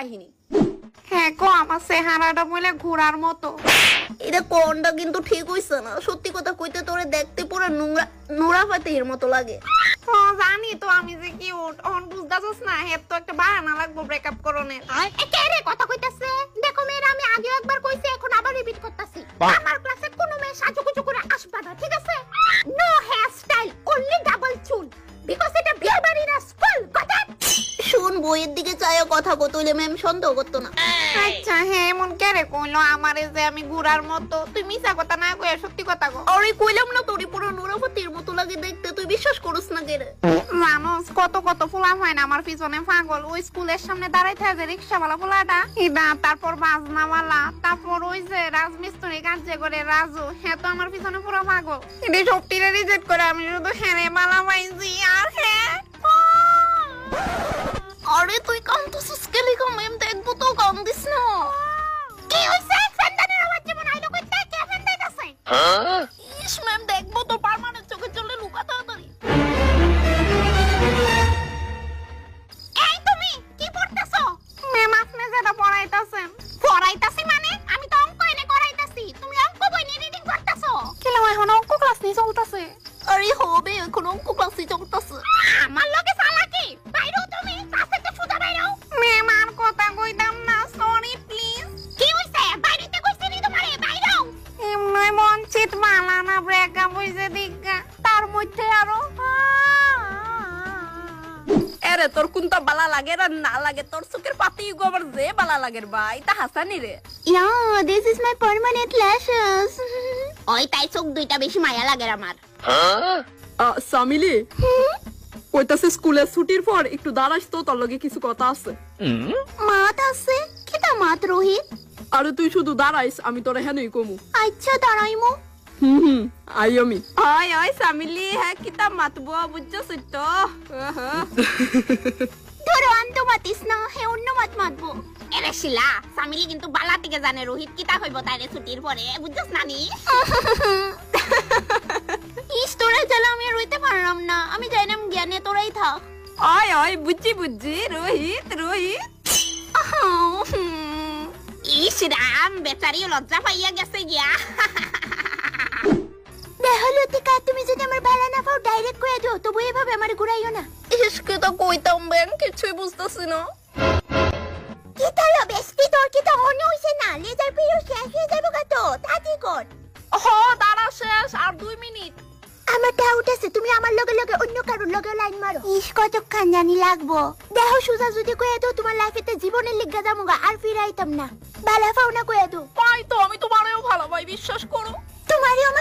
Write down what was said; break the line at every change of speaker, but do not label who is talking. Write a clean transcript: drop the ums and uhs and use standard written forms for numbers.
কাহিনী।
হ্যাঁ গো, আমার চেহারাটা বলে ঘোড়ার মতো।
এটা কোনটা কিন্তু ঠিক হইছে না, সত্যি কথা কইতে তোরে দেখতে পুরো নোরা ফাতেহির মতো লাগে।
জানি তো আমি যে কিউট, অন বুঝতাছস না, হের তো একটা বাহানা লাগবো ব্রেকআপ করনের। কে রে কথা কইতাছে? দেখো মেয়েরা, আমি আগে একবার কইছি, এখন আবার রিপিট করতাছি। আমার ক্লাসে কোনো মেয়ে সাজুগুজু করে আসবে না, ঠিক আছে? No hairstyle, only double চুল, বিকজ এটা বিয়ে বাড়ি না স্কুল। কথা
শুন, বইয়ের দিকে চাইও কথা কইলে ম্যাম সন্দেহ করতো না।
আচ্ছা হ্যাঁ, এমন কে রে কইলো আমারে যে আমি ঘোড়ার মতো? তুই মিছা কথা না কইয়া সত্যি কথা কও।
আরে কইলাম না তোরে পুরো নোরা ফাতেহির মতো লাগে দেখতে, তুই বিশ্বাস করছ না কেরে?
জানোস কত কত ফুলা হয় না আমার পিছনে পাগল। ওই স্কুলের সামনে দাঁড়াইতে আছে রিক্সাওয়ালা ফুলাটা, এটা তারপর বাজনাওয়ালা, তারপর ওই যে রাজমিস্ত্রি কাজ যে করে রাজু, হ্যাঁ তো আমার পিছনে পুরো পাগল। এটা সবটিরে রিজেক্ট করে আমি শুধু হ্যাঁ মালা পাইছি। আর হ্যাঁ,
আরে তুই কাঁদতেছিস কে লিখো? ম্যাম দেখবো তো, কান্দিস না।
কি হইছে? ফেন্দানের আওয়াজ যেমন আইলো কইতে, কে ফেন্দাইতাছে?
ইস ম্যাম দেখবো তো, পার্মানেন্ট চোখে চলে লুকা তাড়াতাড়ি।
এই তুমি কি পড়তেছো? ম্যাম আপনি যেটা পড়াইতাছেন। পড়াইতাছি মানে? আমি তো অঙ্ক এনে করাইতাছি, তুমি অঙ্ক বই নিয়ে রিডিং করতেছো। কেন এখন অঙ্ক ক্লাস নিয়ে চলতেছে?
আরে হবে, এখন অঙ্ক ক্লাসে চলতেছে।
আমার লগে চালাকি? বাইরেও তুমি, ক্লাস থেকে সোজা বাইরেও। ম্যাম আর কথা কইতাম না, সরি প্লিজ। কি হইছে? বাইরেতে কইছি নি তোমারে, বাইরেও। এমনই বঞ্চিত মালানা ব্রেকআপ হইছে দিগা, তার মধ্যে আরো
এরে তোর কোনটা বালা লাগে আর না লাগে, তোর চোখের পাতি গোবর যে বালা লাগের ভাই তা হাসানি রে।
Yeah, this is my permanent lashes.
ওই তাই চোখ দুইটা বেশি মায়া লাগে আমার।
সামিলি কইতাছে স্কুলের ছুটির পর একটু দাঁড়াস তো, তোর লগে কিছু কথা আছে।
মাত আছে? কিতা মাত রোহিত?
আরে তুই শুধু দাঁড়াইস, আমি তোরে হেনই কমু।
আচ্ছা দাঁড়াইমু।
আই আমি ওই ওই সামিলি, হ্যাঁ কিতা মাতবো বুঝছস তো?
ধরো আন্ত মাতিস না, হে অন্য মাত মাতবো।
এরে শিলা, সামিলি কিন্তু বালা থেকে জানে রোহিত কিতা কইব তাইরে ছুটির পরে, বুঝছস নানি?
ইস তোরা জ্বালা আমি আর রইতে পারলাম না, আমি যাইলাম জ্ঞানে, তোরাই থাক।
ওই ওই বুঝছি বুঝছি, রোহিত রোহিত।
ইস রাম, বেচারি লজ্জা পাইয়া গেছে গিয়া।
দেখো লতিকা, তুমি যদি আমার ভালো না পাও ডাইরেক্ট কইয়া দিও, তবু এভাবে আমার ঘুরাইও না। ইসকে তো কইতাম ব্যাং, কিছুই বুঝতাছি না। কি তালো বেস্টি, তোর কি তো মনে হইছে না? লেজার পিরিয়ড শেষ হয়ে যাবে কত তাড়াতাড়ি কর।
দাঁড়া, শেষ আর 2 মিনিট।
আমার ডাউট আছে, তুমি আমার লগে লগে অন্য কারোর লগে লাইন মারো। ইস কতক্ষণ জানি লাগবো। দেখো সুজা যদি কইয়া দাও তোমার লাইফেতে জীবনের লিগা যামুগা, আর ফিরাইতাম না। বালা ফাও না কইয়া দাও।
পাই তো, আমি তোমারেও ভালো ভাই, বিশ্বাস করো।
তোমারই আমার